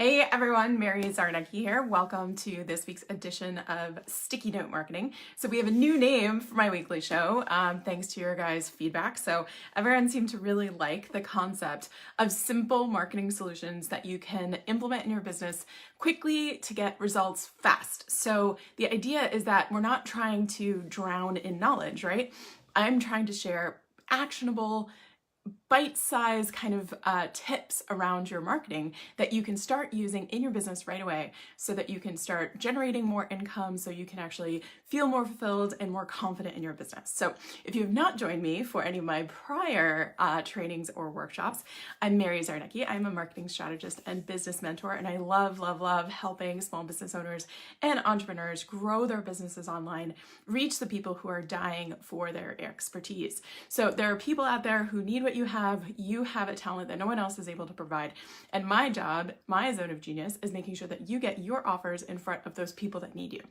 Hey everyone, Mary Czarnecki here. Welcome to this week's edition of Sticky Note Marketing. So we have a new name for my weekly show, thanks to your guys' feedback. So everyone seemed to really like the concept of simple marketing solutions that you can implement in your business quickly to get results fast. So the idea is that we're not trying to drown in knowledge, right? I'm trying to share actionable bite-sized kind of tips around your marketing that you can start using in your business right away so that you can start generating more income so you can actually feel more fulfilled and more confident in your business. So if you have not joined me for any of my prior trainings or workshops, I'm Mary Czarnecki. I'm a marketing strategist and business mentor, and I love helping small business owners and entrepreneurs grow their businesses online, reach the people who are dying for their expertise. So there are people out there who need what you have a talent that no one else is able to provide. And my job, my zone of genius, is making sure that you get your offers in front of those people that need you.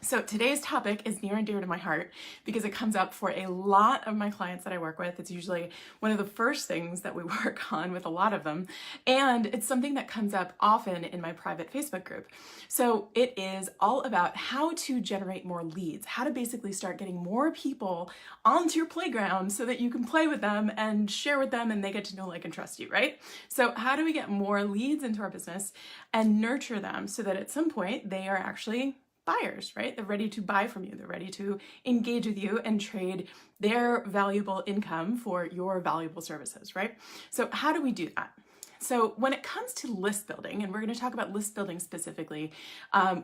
So today's topic is near and dear to my heart because it comes up for a lot of my clients that I work with. It's usually one of the first things that we work on with a lot of them. And it's something that comes up often in my private Facebook group. So it is all about how to generate more leads, how to basically start getting more people onto your playground so that you can play with them and share with them and they get to know, like, and trust you, right? So how do we get more leads into our business and nurture them so that at some point they are actually buyers, right? They're ready to buy from you. They're ready to engage with you and trade their valuable income for your valuable services, right? So how do we do that? So when it comes to list building, and we're going to talk about list building specifically,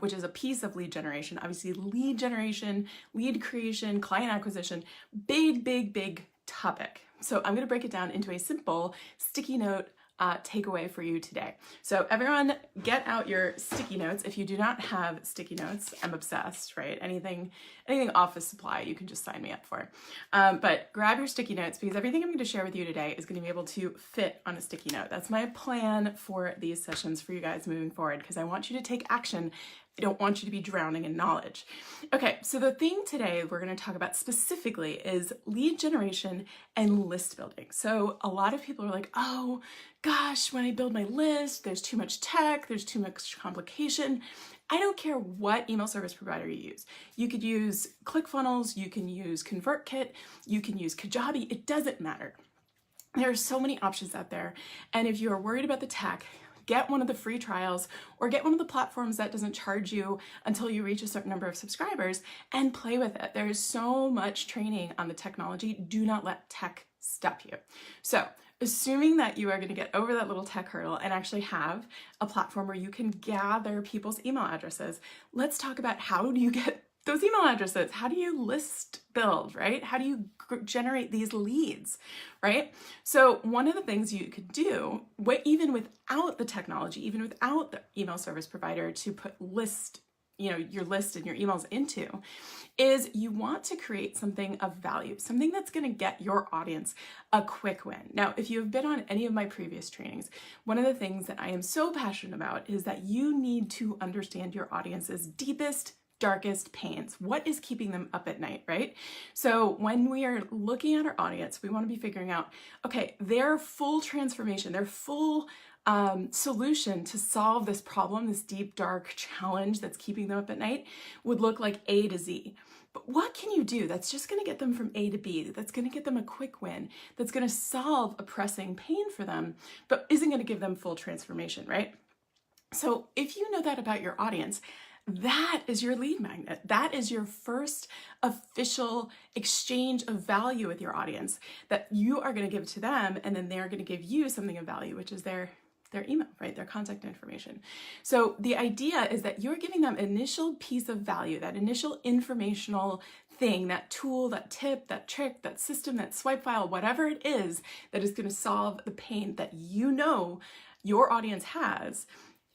which is a piece of lead generation, obviously lead generation, lead creation, client acquisition, big topic. So I'm going to break it down into a simple sticky note takeaway for you today. So everyone get out your sticky notes. If you do not have sticky notes, I'm obsessed, right? Anything office supply, you can just sign me up for. But grab your sticky notes because everything I'm going to share with you today is going to be able to fit on a sticky note. That's my plan for these sessions for you guys moving forward because I want you to take action. I don't want you to be drowning in knowledge. Okay, so the thing today we're going to talk about specifically is lead generation and list building. So a lot of people are like, oh gosh, when I build my list, there's too much tech, there's too much complication. I don't care what email service provider you use. You could use ClickFunnels, you can use ConvertKit, you can use Kajabi, it doesn't matter. There are so many options out there. And if you're worried about the tech, get one of the free trials or get one of the platforms that doesn't charge you until you reach a certain number of subscribers and play with it. There is so much training on the technology. Do not let tech stop you. So assuming that you are going to get over that little tech hurdle and actually have a platform where you can gather people's email addresses, let's talk about how do you get those email addresses? How do you list build, right? How do you generate these leads, right? So one of the things you could do, even without the technology, even without the email service provider to put your list and your emails into, is you want to create something of value, something that's going to get your audience a quick win. Now, if you have been on any of my previous trainings, one of the things that I am so passionate about is that you need to understand your audience's deepest, darkest pains. What is keeping them up at night, right? So when we are looking at our audience, we want to be figuring out, okay, their full transformation, their full solution to solve this problem, this deep, dark challenge that's keeping them up at night would look like A to Z. But what can you do that's just going to get them from A to B, that's going to get them a quick win, that's going to solve a pressing pain for them, but isn't going to give them full transformation, right? So if you know that about your audience, that is your lead magnet. That is your first official exchange of value with your audience that you are going to give to them, and then they're going to give you something of value, which is their email, right? Their contact information. So the idea is that you're giving them initial piece of value, that initial informational thing, that tool, that tip, that trick, that system, that swipe file, whatever it is that is going to solve the pain that you know your audience has.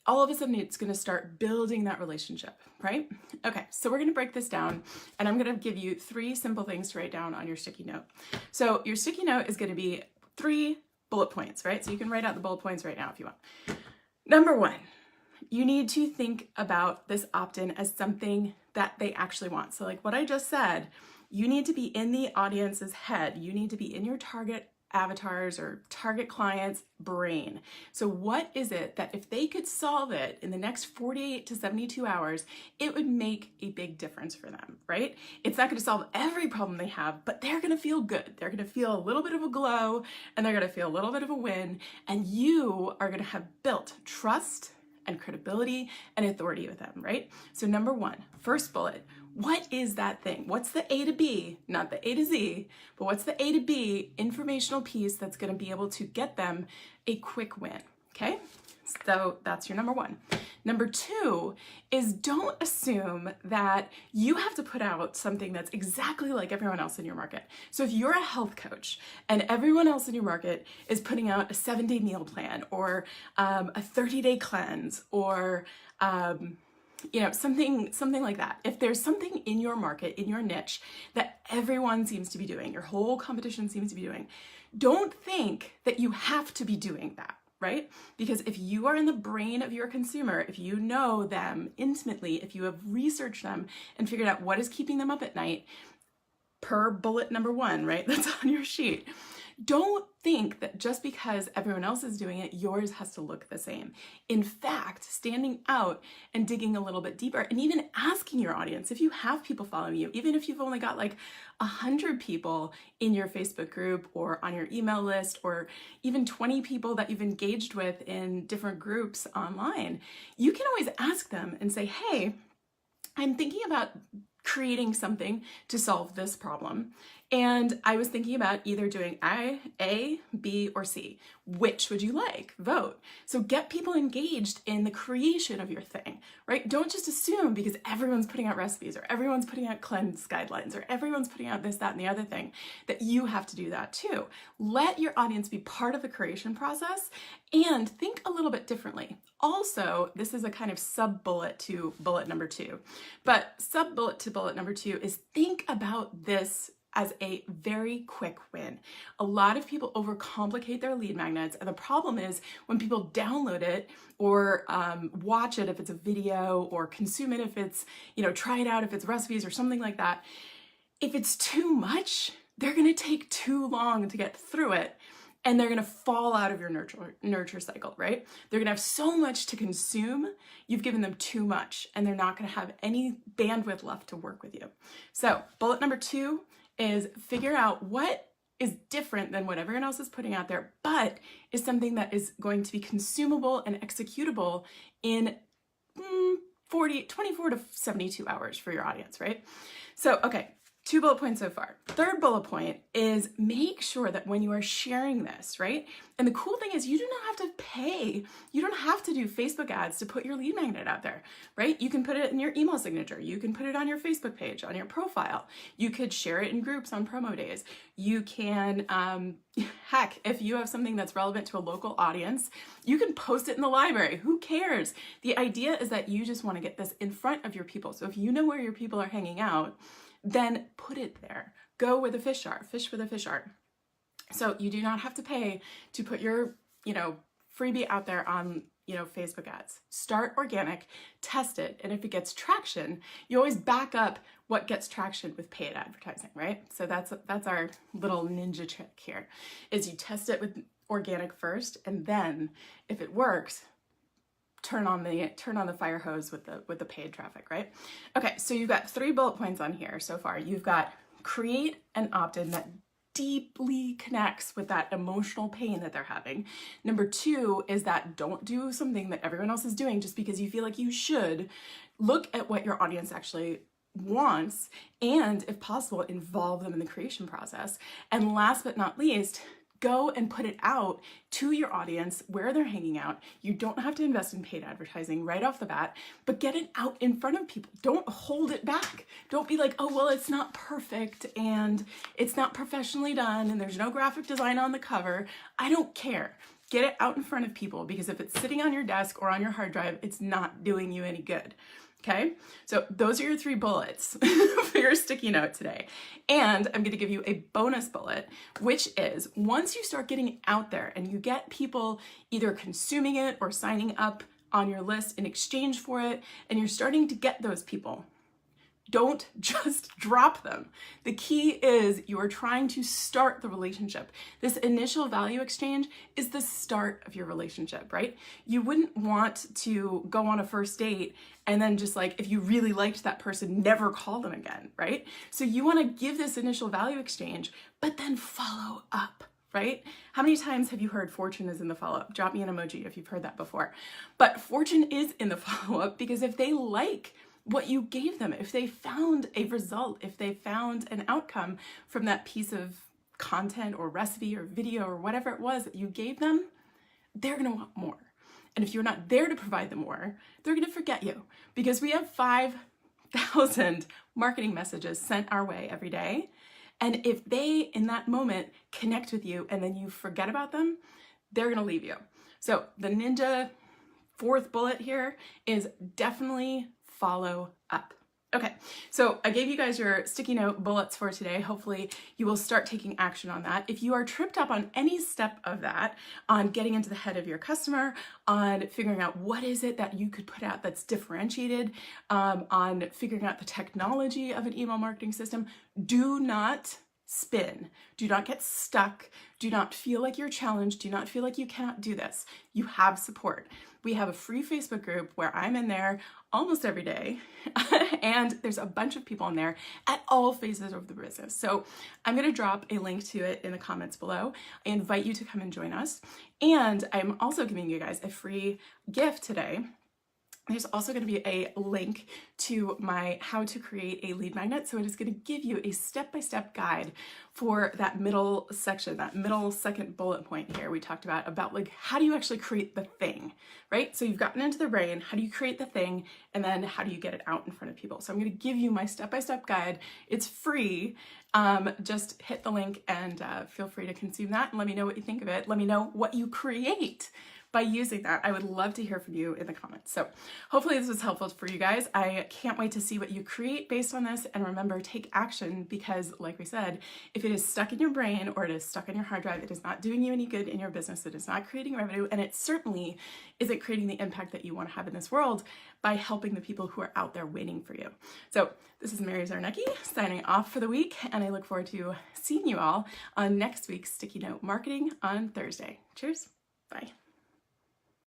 All of a sudden it's going to start building that relationship, right? Okay, so we're going to break this down and I'm going to give you 3 simple things to write down on your sticky note. So your sticky note is going to be 3 bullet points, right? So you can write out the bullet points right now if you want. Number 1, you need to think about this opt-in as something that they actually want. So like what I just said, you need to be in the audience's head. You need to be in your target avatars or target clients' brain. So what is it that if they could solve it in the next 48 to 72 hours, it would make a big difference for them, right? It's not going to solve every problem they have, but they're going to feel good. They're going to feel a little bit of a glow, and they're going to feel a little bit of a win, and you are going to have built trust and credibility and authority with them, right? So number one, first bullet, what is that thing? What's the A to B, not the A to Z, but what's the A to B informational piece that's going to be able to get them a quick win, okay? So that's your number one. Number two is don't assume that you have to put out something that's exactly like everyone else in your market. So if you're a health coach and everyone else in your market is putting out a 7-day meal plan or a 30-day cleanse or something like that. If there's something in your market, in your niche, that everyone seems to be doing, your whole competition seems to be doing, don't think that you have to be doing that, right? Because if you are in the brain of your consumer, if you know them intimately, if you have researched them and figured out what is keeping them up at night, per bullet number one, right? That's on your sheet. Don't think that just because everyone else is doing it, yours has to look the same. In fact, standing out and digging a little bit deeper and even asking your audience, if you have people following you, even if you've only got like 100 people in your Facebook group or on your email list, or even 20 people that you've engaged with in different groups online, you can always ask them and say, hey, I'm thinking about creating something to solve this problem. And I was thinking about either doing A, B, or C. Which would you like? Vote. So get people engaged in the creation of your thing, right? Don't just assume because everyone's putting out recipes or everyone's putting out cleanse guidelines or everyone's putting out this, that, and the other thing that you have to do that too. Let your audience be part of the creation process and think a little bit differently. Also, this is a kind of sub-bullet to bullet number two, but sub-bullet to bullet number two is think about this as a very quick win. A lot of people overcomplicate their lead magnets, and the problem is when people download it or watch it if it's a video, or consume it if it's, try it out if it's recipes or something like that. If it's too much, they're gonna take too long to get through it, and they're gonna fall out of your nurture cycle, right? They're gonna have so much to consume, you've given them too much, and they're not gonna have any bandwidth left to work with you. So bullet number two is figure out what is different than what everyone else is putting out there, but is something that is going to be consumable and executable in 24 to 72 hours for your audience, right? So, okay, 2 bullet points so far. Third bullet point is make sure that when you are sharing this, right? And the cool thing is you do not have to pay. You don't have to do Facebook ads to put your lead magnet out there, right? You can put it in your email signature. You can put it on your Facebook page, on your profile. You could share it in groups on promo days. You can, heck, if you have something that's relevant to a local audience, you can post it in the library. Who cares? The idea is that you just want to get this in front of your people. So if you know where your people are hanging out, then put it there. Go where the fish are, fish where the fish are. So you do not have to pay to put your, freebie out there on, Facebook ads. Start organic, test it, and if it gets traction, you always back up what gets traction with paid advertising, right? So that's our little ninja trick here, is you test it with organic first, and then if it works, turn on the fire hose with the paid traffic, right? Okay, so you've got 3 bullet points on here so far. You've got create an opt-in that deeply connects with that emotional pain that they're having. Number 2 is that don't do something that everyone else is doing just because you feel like you should. Look at what your audience actually wants, and if possible, involve them in the creation process. And last but not least, go and put it out to your audience where they're hanging out. You don't have to invest in paid advertising right off the bat, but get it out in front of people. Don't hold it back. Don't be like, oh, well, it's not perfect and it's not professionally done and there's no graphic design on the cover. I don't care. Get it out in front of people, because if it's sitting on your desk or on your hard drive, it's not doing you any good. Okay, so those are your 3 bullets for your sticky note today. And I'm going to give you a bonus bullet, which is once you start getting out there and you get people either consuming it or signing up on your list in exchange for it, and you're starting to get those people, Don't just drop them. The key is you are trying to start the relationship. This initial value exchange is the start of your relationship, right? You wouldn't want to go on a first date and then just like, if you really liked that person, never call them again, right? So you want to give this initial value exchange, but then follow up. Right? How many times have you heard fortune is in the follow-up? Drop me an emoji if you've heard that before. But fortune is in the follow-up because if they like what you gave them, if they found a result, if they found an outcome from that piece of content or recipe or video or whatever it was that you gave them, they're going to want more. And if you're not there to provide them more, they're going to forget you, because we have 5,000 marketing messages sent our way every day. And if they, in that moment, connect with you and then you forget about them, they're gonna leave you. So the ninja fourth bullet here is definitely follow up. Okay, so I gave you guys your sticky note bullets for today. Hopefully you will start taking action on that. If you are tripped up on any step of that, on getting into the head of your customer, on figuring out what is it that you could put out that's differentiated, on figuring out the technology of an email marketing system, do not spin. Do not get stuck. Do not feel like you're challenged. Do not feel like you cannot do this. You have support. We have a free Facebook group where I'm in there almost every day, and there's a bunch of people in there at all phases of the business. So I'm going to drop a link to it in the comments below. I invite you to come and join us. And I'm also giving you guys a free gift today. There's also going to be a link to my how to create a lead magnet. So it is going to give you a step-by-step guide for that middle section, that middle second bullet point here we talked about like how do you actually create the thing, right? So you've gotten into the brain, how do you create the thing, and then how do you get it out in front of people? So I'm going to give you my step-by-step guide. It's free. Just hit the link and feel free to consume that and let me know what you think of it. Let me know what you create by using that. I would love to hear from you in the comments. So hopefully this was helpful for you guys. I can't wait to see what you create based on this. And remember, take action, because like we said, if it is stuck in your brain or it is stuck on your hard drive, it is not doing you any good in your business. It is not creating revenue. And it certainly isn't creating the impact that you want to have in this world by helping the people who are out there waiting for you. So this is Mary Czarnecki signing off for the week. And I look forward to seeing you all on next week's Sticky Note Marketing on Thursday. Cheers. Bye.